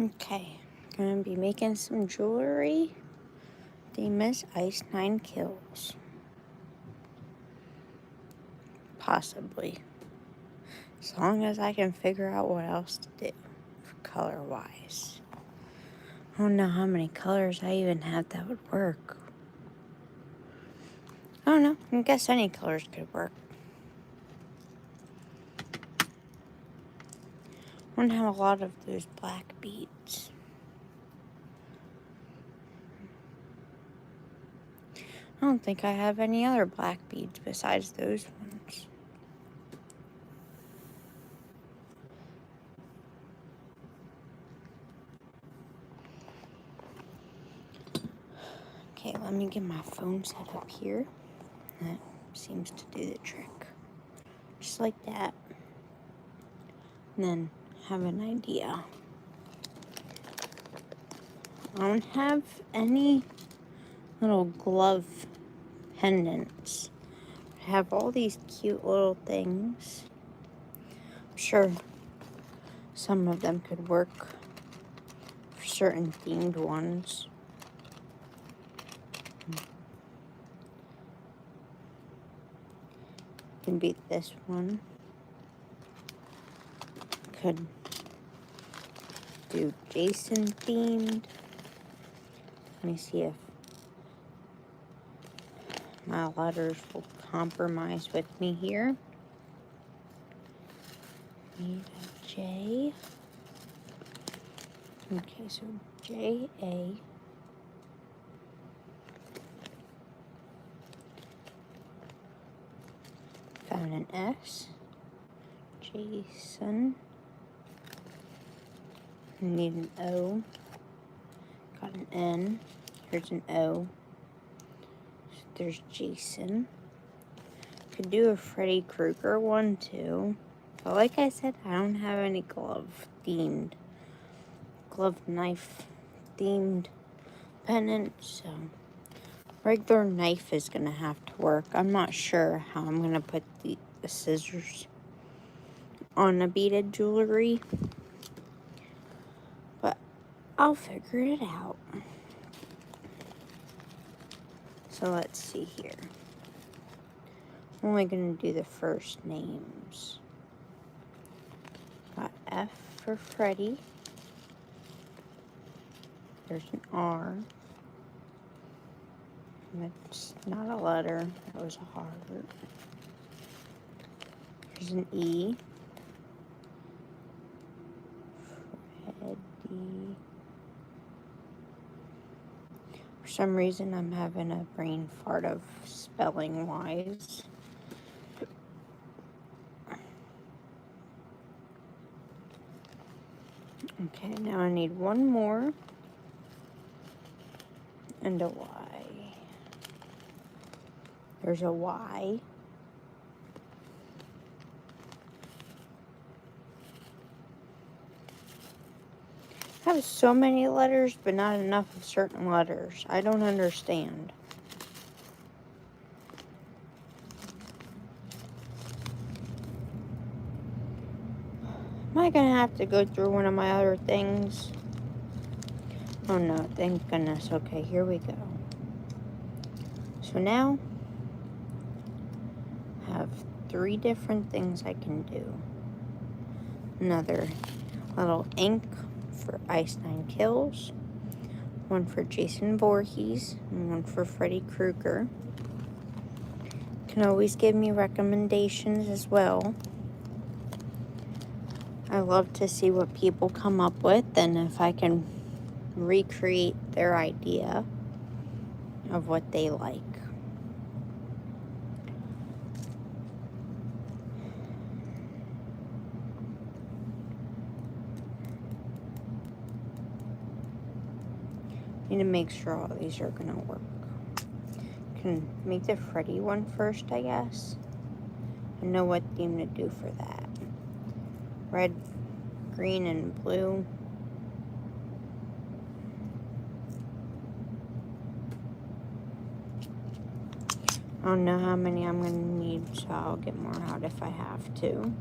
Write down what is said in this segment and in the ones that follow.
Okay, gonna be making some jewelry. Theme is Ice 9 Kills. Possibly. As long as I can figure out what else to do color-wise. I don't know how many colors I even have that would work. I don't know. I guess any colors could work. I don't have a lot of those black beads. I don't think I have any other black beads besides those ones. Okay, let me get my phone set up here. That seems to do the trick. Just like that. And then have an idea. I don't have any little glove pendants. I have all these cute little things. I'm sure some of them could work for certain themed ones. Can be this one. Could do Jason themed. Let me see if my letters will compromise with me here. Need a J. Okay, so J-A. Found an S. Jason. Need an O. Got an N. Here's an O. So there's Jason. Could do a Freddy Krueger one too. But like I said, I don't have any glove knife themed pendant, so regular knife is gonna have to work. I'm not sure how I'm gonna put the scissors on a beaded jewelry, but I'll figure it out. So let's see here. I'm only gonna do the first names. Got F for Freddy. There's an R. That's not a letter, that was a heart. There's an E. Freddy. For some reason, I'm having a brain fart of spelling wise. Okay, now I need one more. And a Y. There's a Y. I have so many letters, but not enough of certain letters. I don't understand. Am I gonna have to go through one of my other things? Oh no, thank goodness. Okay, here we go. So now, I have 3 different things I can do. Another little ink for Ice 9 Kills. One for Jason Voorhees, and one for Freddy Krueger. You can always give me recommendations as well. I love to see what people come up with, and if I can recreate their idea of what they like. Need to make sure all these are gonna work. Can make the Freddy one first, I guess. I know what theme to do for that. Red, green, and blue. I don't know how many I'm gonna need, so I'll get more out if I have to.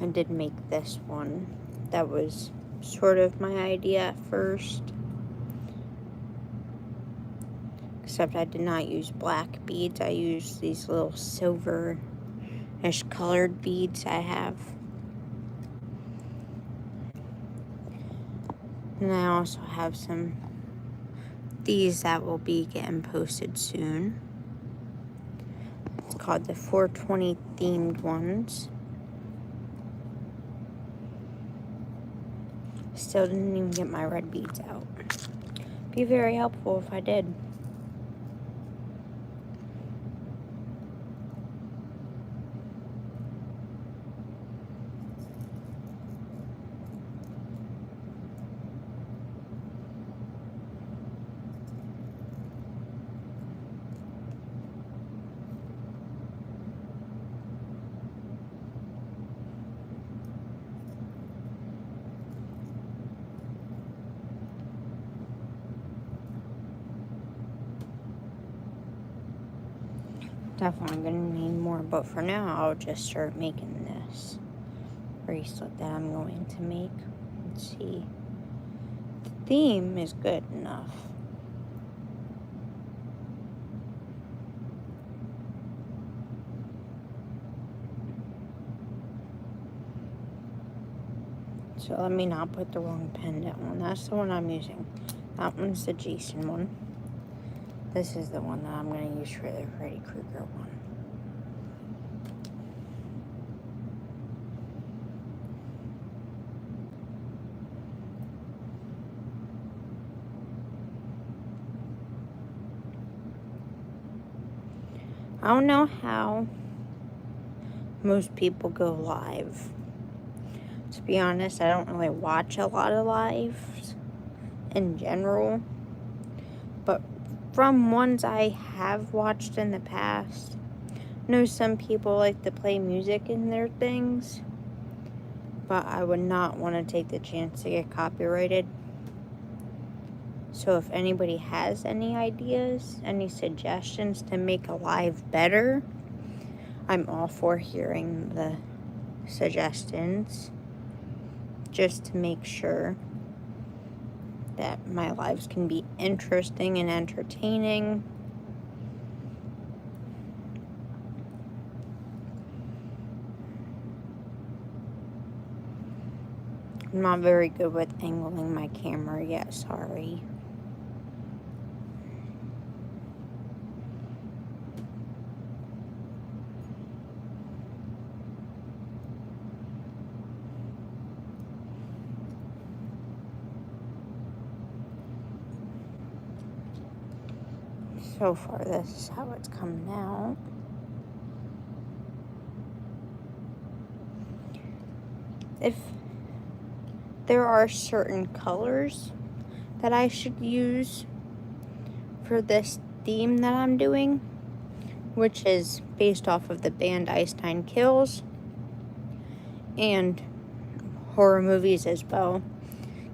I did make this one. That was sort of my idea at first. Except I did not use black beads. I used these little silver-ish colored beads I have. And I also have these that will be getting posted soon. It's called the 420 themed ones. Still didn't even get my red beads out. Be very helpful if I did. Definitely gonna need more, but for now I'll just start making this bracelet that I'm going to make. Let's see. The theme is good enough. So let me not put the wrong pendant one. That's the one I'm using. That one's the Jason one. This is the one that I'm going to use for the Freddy Krueger one. I don't know how most people go live. To be honest, I don't really watch a lot of lives in general. But from ones I have watched in the past, I know some people like to play music in their things, but I would not want to take the chance to get copyrighted. So if anybody has any ideas, any suggestions to make a live better, I'm all for hearing the suggestions, just to make sure that my lives can be interesting and entertaining. I'm not very good with angling my camera yet, sorry. So far, this is how it's coming out. If there are certain colors that I should use for this theme that I'm doing, which is based off of the band Einstein Kills and horror movies as well,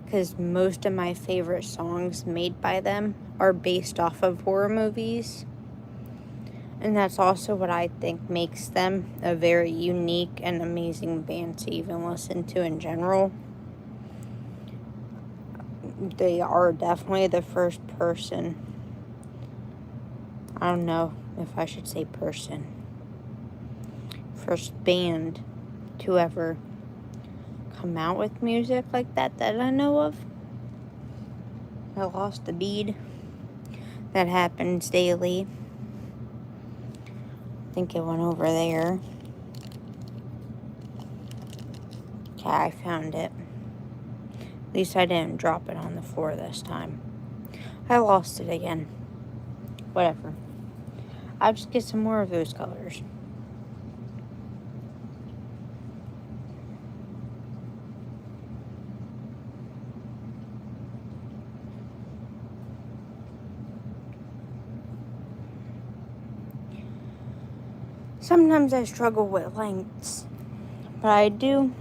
because most of my favorite songs made by them are based off of horror movies. And that's also what I think makes them a very unique and amazing band to even listen to in general. They are definitely the first person, I don't know if I should say person, first band to ever come out with music like that I know of. I lost a bead. That happens daily. I think it went over there. Okay, I found it. At least I didn't drop it on the floor this time. I lost it again. Whatever. I'll just get some more of those colors. Sometimes I struggle with lengths, but I do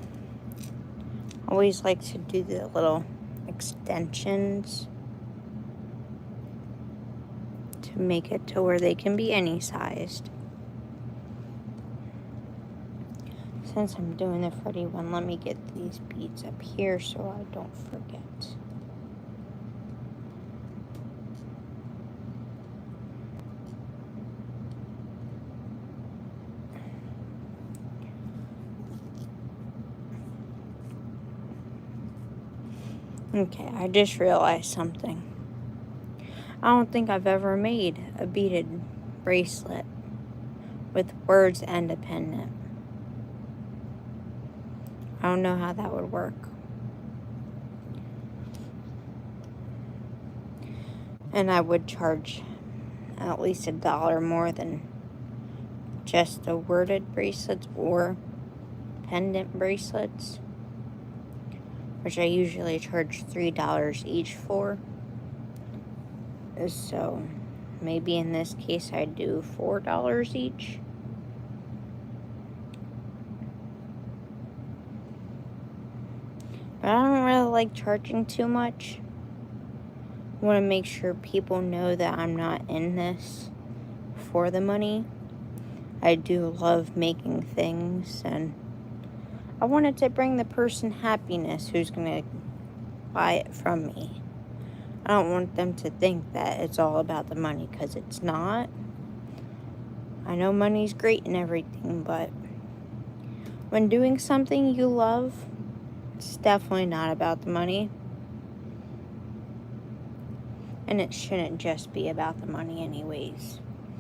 always like to do the little extensions to make it to where they can be any sized. Since I'm doing the Freddy one, let me get these beads up here so I don't forget. Okay, I just realized something. I don't think I've ever made a beaded bracelet with words and a pendant. I don't know how that would work. And I would charge at least $1 more than just the worded bracelets or pendant bracelets, which I usually charge $3 each for. So maybe in this case I do $4 each. But I don't really like charging too much. I want to make sure people know that I'm not in this for the money. I do love making things, and I wanted to bring the person happiness who's going to buy it from me. I don't want them to think that it's all about the money, because it's not. I know money's great and everything, but when doing something you love, it's definitely not about the money. And it shouldn't just be about the money anyways.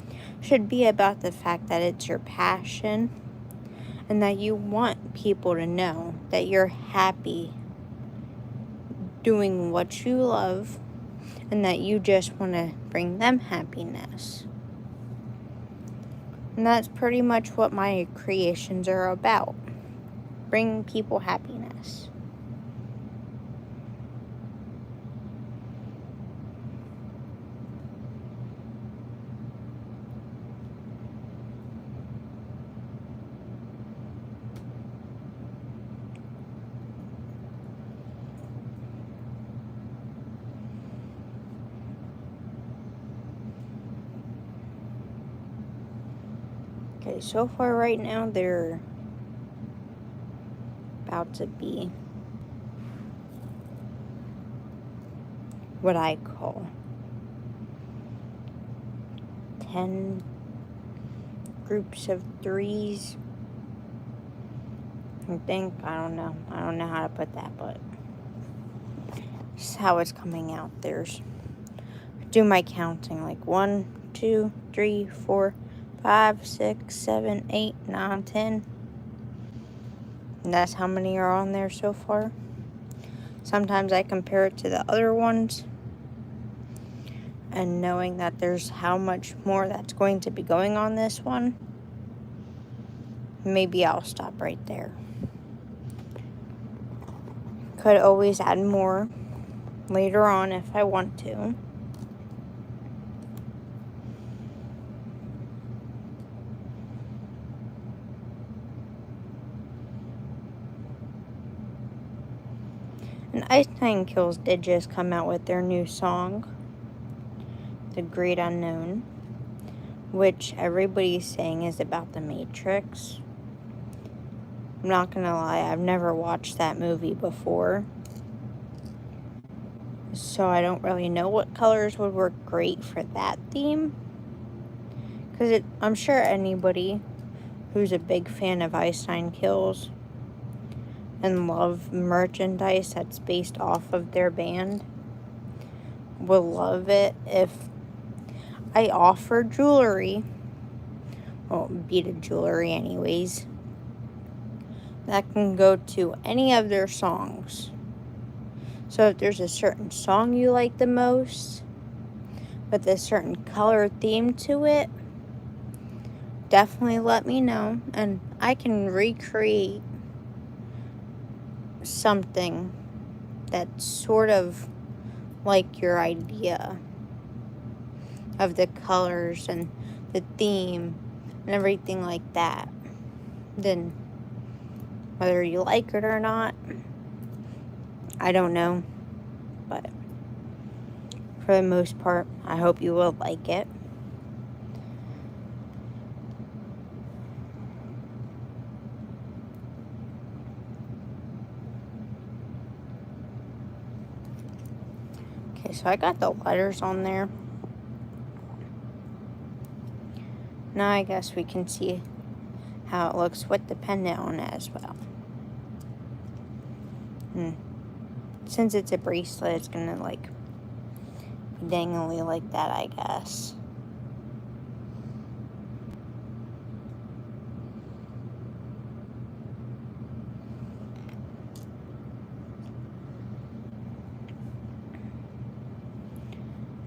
It should be about the fact that it's your passion and that you want people to know that you're happy doing what you love and that you just want to bring them happiness. And that's pretty much what my creations are about. Bringing people happiness. Okay, so far right now they're about to be what I call 10 groups of 3s. I don't know how to put that, but this is how it's coming out. Do my counting, like 1, 2, 3, 4, 5, 6, 7, 8, 9, 10. And that's how many are on there so far. Sometimes I compare it to the other ones, and knowing that there's how much more that's going to be going on this one, maybe I'll stop right there. Could always add more later on if I want to. And Ice Nine Kills did just come out with their new song, The Great Unknown, which everybody's saying is about the Matrix. I'm not gonna lie, I've never watched that movie before, so I don't really know what colors would work great for that theme. Because I'm sure anybody who's a big fan of Ice Nine Kills and love merchandise that's based off of their band will love it. If I offer jewelry, well, beaded jewelry anyways, that can go to any of their songs. So if there's a certain song you like the most with a certain color theme to it, definitely let me know, and I can recreate something that's sort of like your idea of the colors and the theme and everything like that. Then whether you like it or not, I don't know, but for the most part, I hope you will like it. Okay, so I got the letters on there. Now I guess we can see how it looks with the pendant on it as well. Since it's a bracelet, it's gonna like be dangly like that, I guess.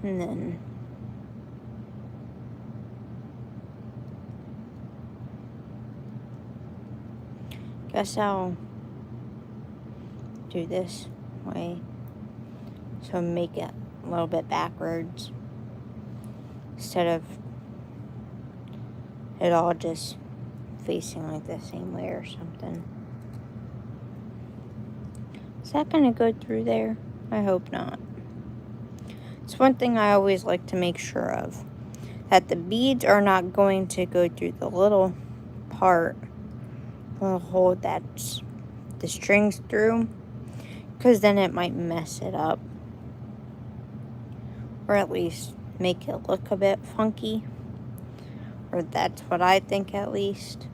And then guess I'll do this way. So make it a little bit backwards instead of it all just facing like the same way or something. Is that gonna go through there? I hope not. It's one thing I always like to make sure of, that the beads are not going to go through the little part, the hole that's the strings through, because then it might mess it up, or at least make it look a bit funky, or that's what I think at least.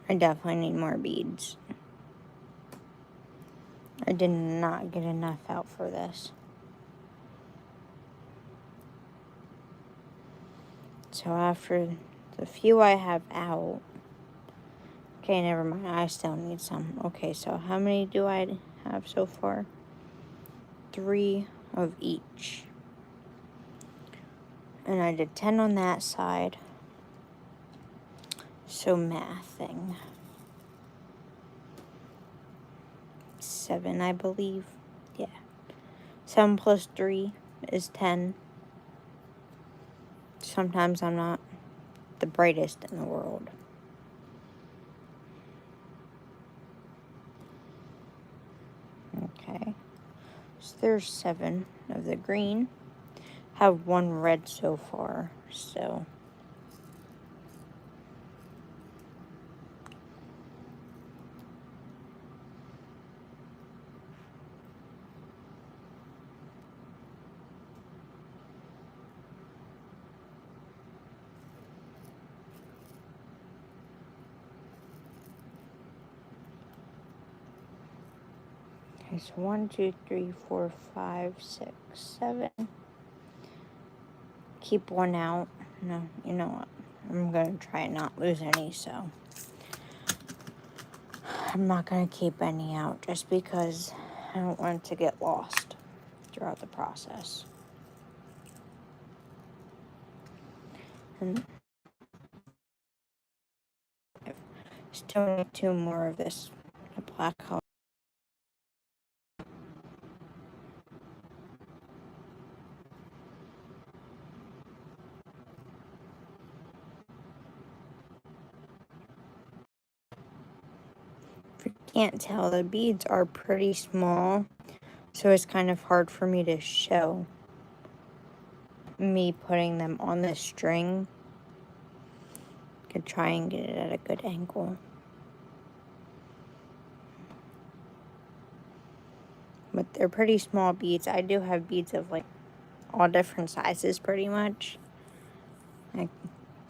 I definitely need more beads. I did not get enough out for this. So after the few I have out, okay, never mind, I still need some. Okay, so how many do I have so far? 3 of each. And I did 10 on that side. So mathing. 7, I believe. Yeah. 7 plus 3 is 10. Sometimes I'm not the brightest in the world. Okay. So there's 7 of the green. Have 1 red so far, so. Okay, so 1, 2, 3, 4, 5, 6, 7. Keep 1 out. No, you know what? I'm going to try and not lose any, so. I'm not going to keep any out just because I don't want it to get lost throughout the process. And I still need 2 more of this black color. If you can't tell, the beads are pretty small, so it's kind of hard for me to show me putting them on the string. I could try and get it at a good angle. But they're pretty small beads. I do have beads of like all different sizes pretty much. Like,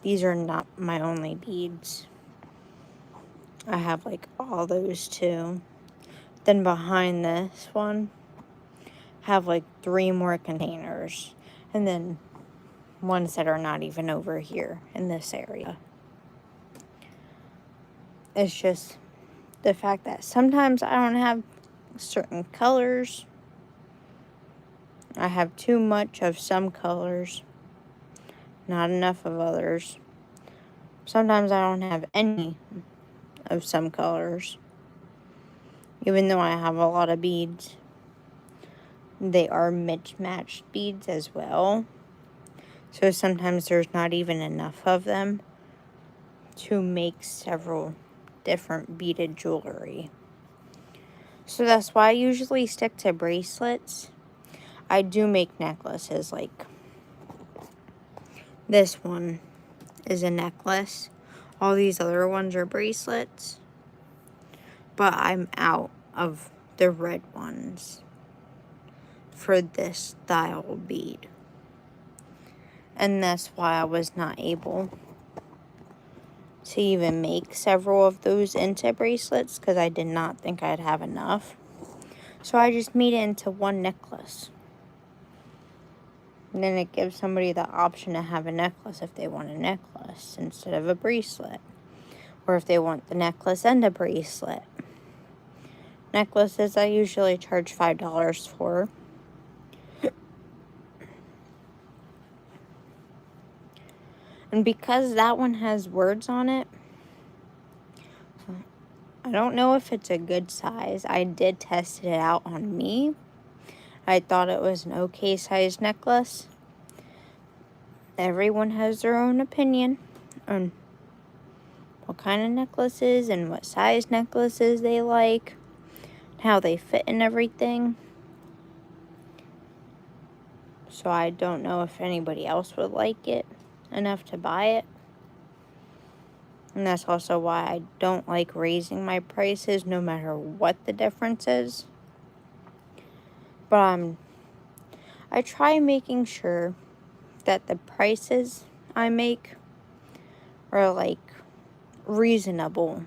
these are not my only beads. I have like all those too. Then behind this one, have like 3 more containers. And then ones that are not even over here in this area. It's just the fact that sometimes I don't have certain colors. I have too much of some colors, not enough of others. Sometimes I don't have any of some colors, even though I have a lot of beads. They are mismatched beads as well, So sometimes there's not even enough of them to make several different beaded jewelry. So that's why I usually stick to bracelets. I do make necklaces, like this one is a necklace. All these other ones are bracelets. But I'm out of the red ones for this style bead. And that's why I was not able to even make several of those into bracelets, because I did not think I'd have enough. So I just made it into one necklace. And then it gives somebody the option to have a necklace if they want a necklace instead of a bracelet. Or if they want the necklace and a bracelet. Necklaces I usually charge $5 for. And because that one has words on it, I don't know if it's a good size. I did test it out on me. I thought it was an okay size necklace. Everyone has their own opinion on what kind of necklaces and what size necklaces they like, how they fit and everything. So I don't know if anybody else would like it enough to buy it. And that's also why I don't like raising my prices no matter what the difference is. But I try making sure that the prices I make are like reasonable.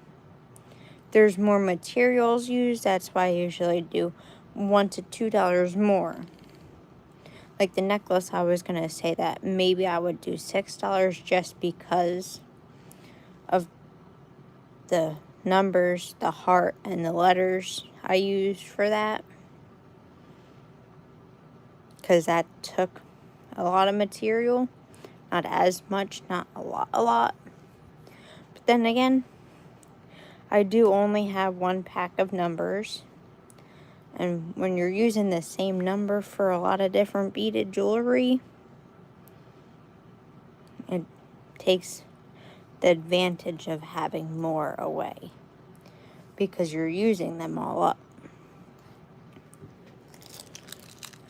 There's more materials used, that's why I usually do $1 to $2 more. Like the necklace, I was gonna say that maybe I would do $6 just because of the numbers, the heart, and the letters I used for that. Because that took a lot of material. Not as much, not a lot. But then again, I do only have one pack of numbers. And when you're using the same number for a lot of different beaded jewelry, it takes the advantage of having more away. Because you're using them all up.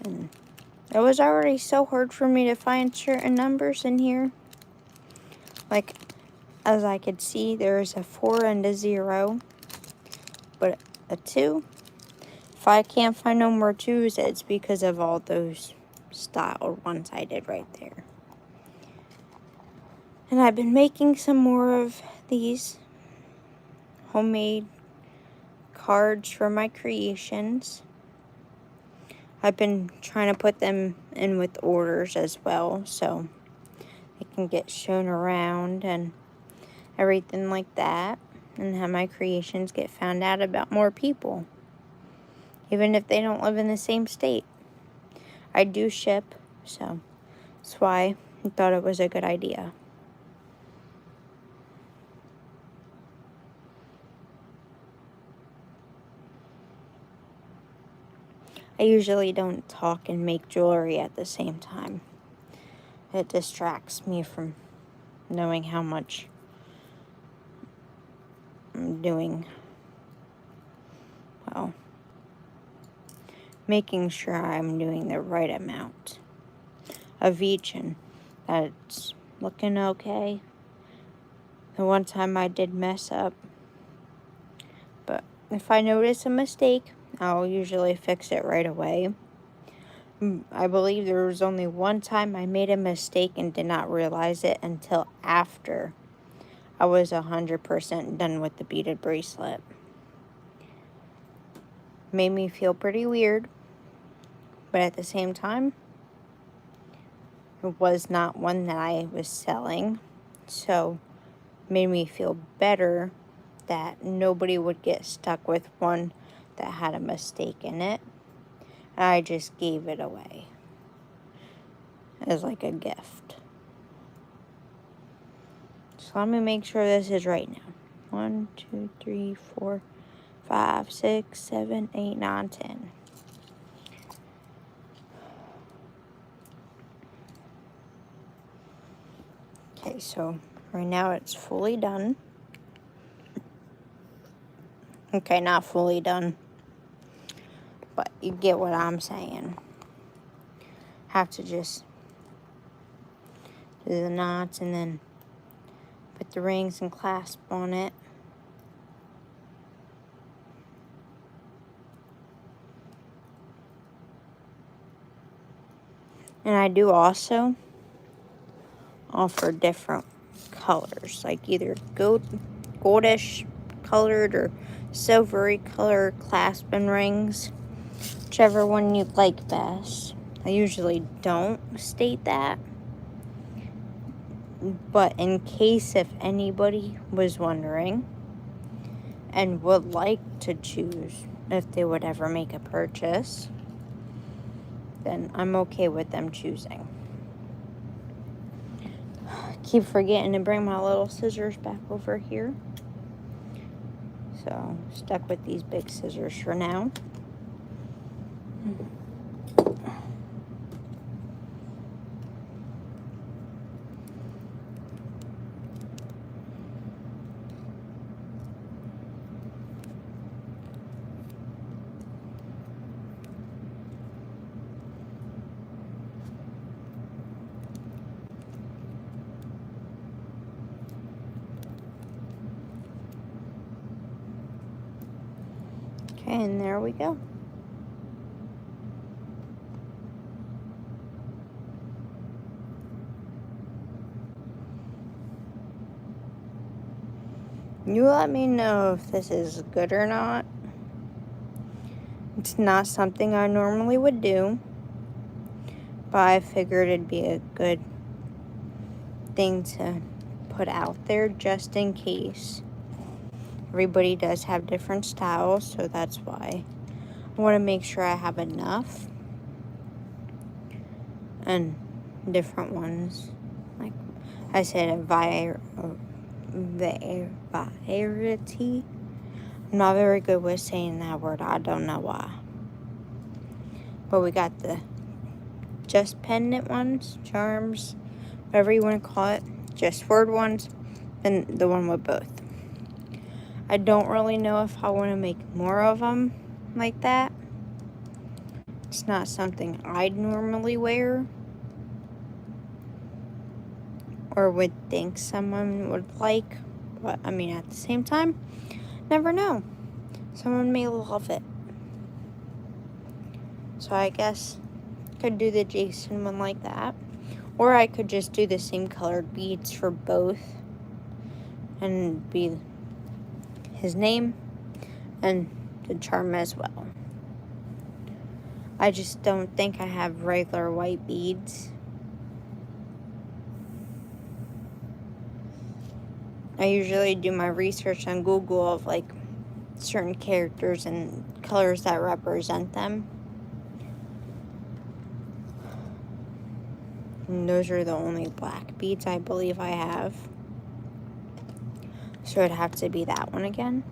And it was already so hard for me to find certain numbers in here. Like, as I could see, there's a 4 and a 0. But a 2. If I can't find no more 2s, it's because of all those styled ones I did right there. And I've been making some more of these homemade cards for my creations. I've been trying to put them in with orders as well, so they can get shown around and everything like that, and have my creations get found out about more people, even if they don't live in the same state. I do ship, so that's why I thought it was a good idea. I usually don't talk and make jewelry at the same time. It distracts me from knowing how much I'm doing. Well, making sure I'm doing the right amount of each and that it's looking okay. The one time I did mess up, but if I notice a mistake, I'll usually fix it right away. I believe there was only one time I made a mistake and did not realize it until after I was 100% done with the beaded bracelet. Made me feel pretty weird, but at the same time, it was not one that I was selling, so made me feel better that nobody would get stuck with one that had a mistake in it. I just gave it away as like a gift. So let me make sure this is right now. 1, 2, 3, 4, 5, 6, 7, 8, 9, 10. Okay, so right now it's fully done. Okay, not fully done, but you get what I'm saying. Have to just do the knots and then put the rings and clasp on it. And I do also offer different colors, like either goldish colored or silvery colored clasp and rings, whichever one you like best. I usually don't state that, but in case if anybody was wondering and would like to choose if they would ever make a purchase, then I'm okay with them choosing. Keep forgetting to bring my little scissors back over here. So, stuck with these big scissors for now. Okay, and there we go. You let me know if this is good or not. It's not something I normally would do, but I figured it'd be a good thing to put out there just in case. Everybody does have different styles, so that's why I want to make sure I have enough and different ones. Like I said, a variety. I'm not very good with saying that word. I don't know why. But we got the just pendant ones, charms, whatever you want to call it, just word ones, and the one with both. I don't really know if I want to make more of them like that. It's not something I'd normally wear or would think someone would like, but I mean at the same time, never know. Someone may love it. So I guess I could do the Jason one like that, or I could just do the same colored beads for both and be his name and the charm as well. I just don't think I have regular white beads. I usually do my research on Google of like certain characters and colors that represent them. And those are the only black beads I believe I have. So it'd have to be that one again.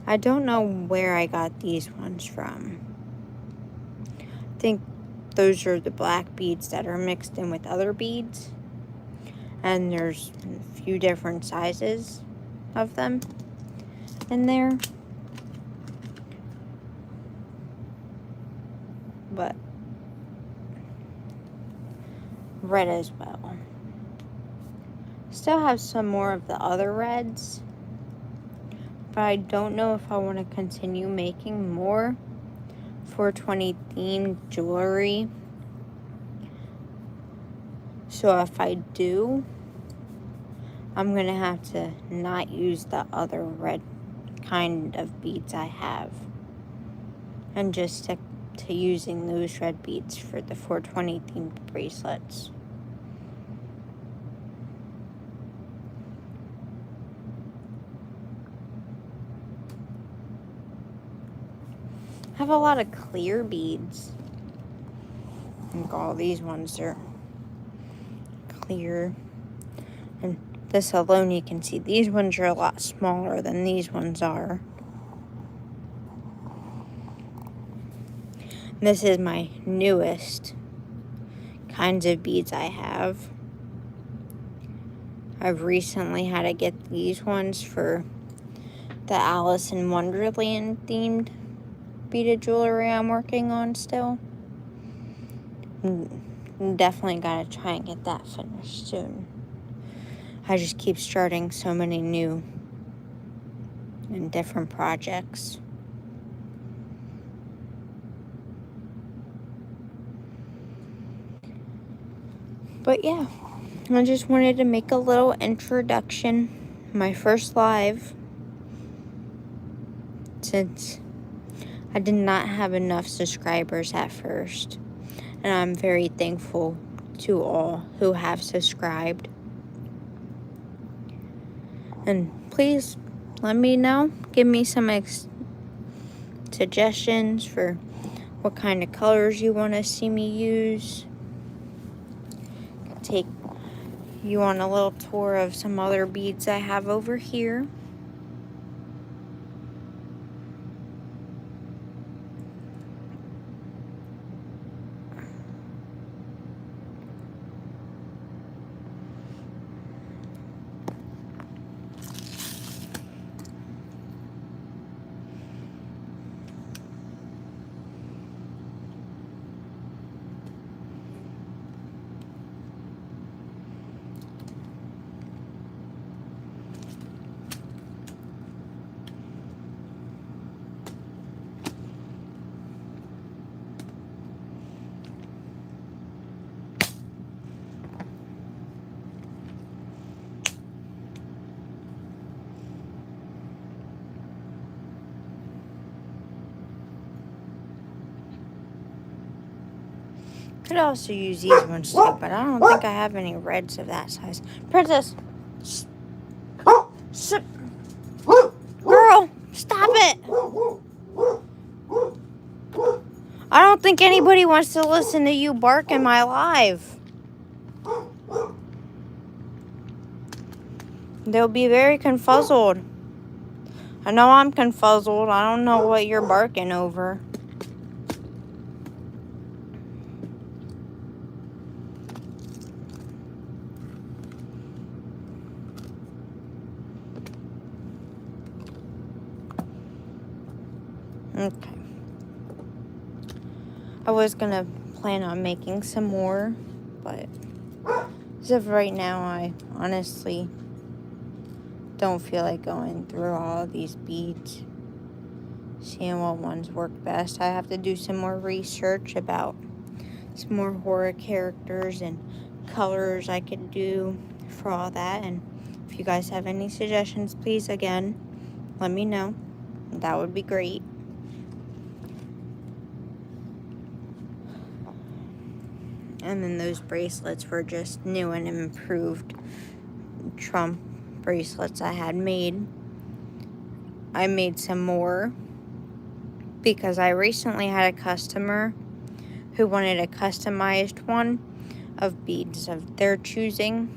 I don't know where I got these ones from. I think those are the black beads that are mixed in with other beads. And there's a few different sizes of them in there. But red as well. Still have some more of the other reds, but I don't know if I want to continue making more 420 themed jewelry. So if I do, I'm gonna have to not use the other red kind of beads I have and just stick to using those red beads for the 420 themed bracelets. I have a lot of clear beads. I think all these ones are clear. And this alone, you can see these ones are a lot smaller than these ones are. This is my newest kinds of beads I have. I've recently had to get these ones for the Alice in Wonderland themed beaded jewelry I'm working on still. Definitely gotta try and get that finished soon. I just keep starting so many new and different projects. But yeah, I just wanted to make a little introduction. My first live, since I did not have enough subscribers at first. And I'm very thankful to all who have subscribed. And please let me know. Give me some suggestions for what kind of colors you want to see me use. Take you on a little tour of some other beads I have over here. Could also use these ones too, but I don't think I have any reds of that size. Princess! Girl! Stop it! I don't think anybody wants to listen to you bark in my live. They'll be very confuzzled. I know I'm confuzzled. I don't know what you're barking over. Okay. I was gonna plan on making some more, but as of right now, I honestly don't feel like going through all of these beads, seeing what ones work best. I have to do some more research about some more horror characters and colors I could do for all that. And if you guys have any suggestions, please, again, let me know. That would be great. And then those bracelets were just new and improved Trump bracelets I had made. I made some more because I recently had a customer who wanted a customized one of beads of their choosing.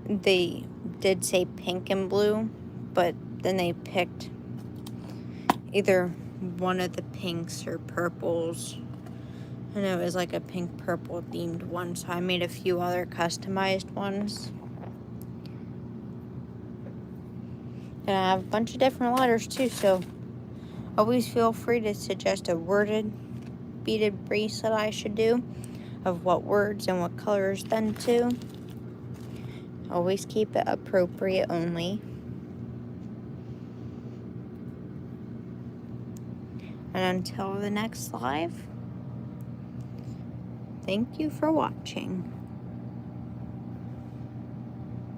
They did say pink and blue, but then they picked either one of the pinks or purples. And it was like a pink purple themed one, so I made a few other customized ones. And I have a bunch of different letters too, so always feel free to suggest a worded beaded bracelet I should do, of what words and what colors then too. Always keep it appropriate only. And until the next live, thank you for watching.